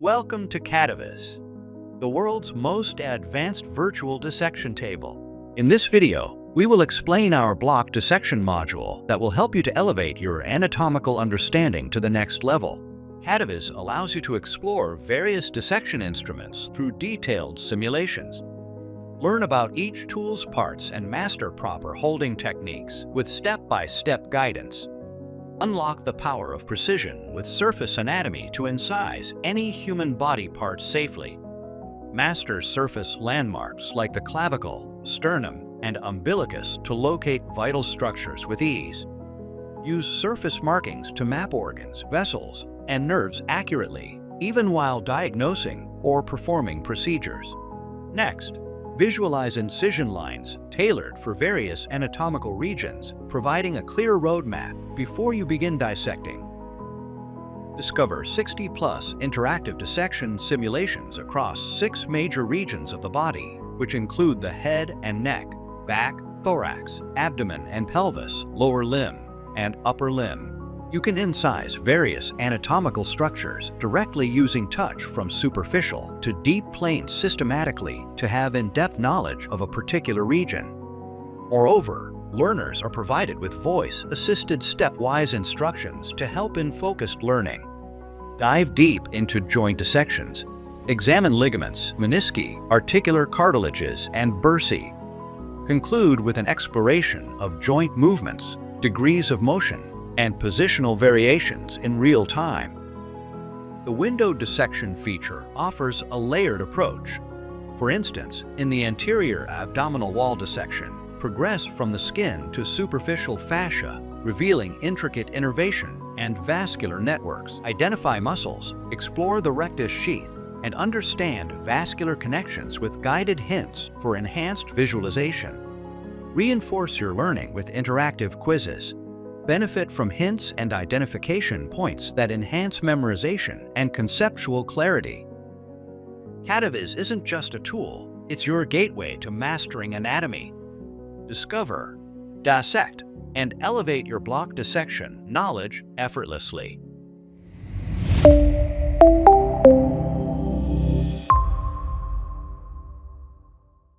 Welcome to Cadaviz, the world's most advanced virtual dissection table. In this video, we will explain our block dissection module that will help you to elevate your anatomical understanding to the next level. Cadaviz allows you to explore various dissection instruments through detailed simulations. Learn about each tool's parts and master proper holding techniques with step-by-step guidance. Unlock the power of precision with surface anatomy to incise any human body part safely. Master surface landmarks like the clavicle, sternum, and umbilicus to locate vital structures with ease. Use surface markings to map organs, vessels, and nerves accurately, even while diagnosing or performing procedures. Next, visualize incision lines tailored for various anatomical regions, providing a clear roadmap before you begin dissecting. Discover 60+ interactive dissection simulations across 6 major regions of the body, which include the head and neck, back, thorax, abdomen and pelvis, lower limb, and upper limb. You can incise various anatomical structures directly using touch from superficial to deep planes systematically to have in-depth knowledge of a particular region. Moreover, learners are provided with voice-assisted stepwise instructions to help in focused learning. Dive deep into joint dissections. Examine ligaments, menisci, articular cartilages, and bursae. Conclude with an exploration of joint movements, degrees of motion, and positional variations in real time. The window dissection feature offers a layered approach. For instance, in the anterior abdominal wall dissection, progress from the skin to superficial fascia, revealing intricate innervation and vascular networks. Identify muscles, explore the rectus sheath, and understand vascular connections with guided hints for enhanced visualization. Reinforce your learning with interactive quizzes. Benefit from hints and identification points that enhance memorization and conceptual clarity. Cadaviz isn't just a tool, it's your gateway to mastering anatomy. Discover, dissect, and elevate your block dissection knowledge effortlessly.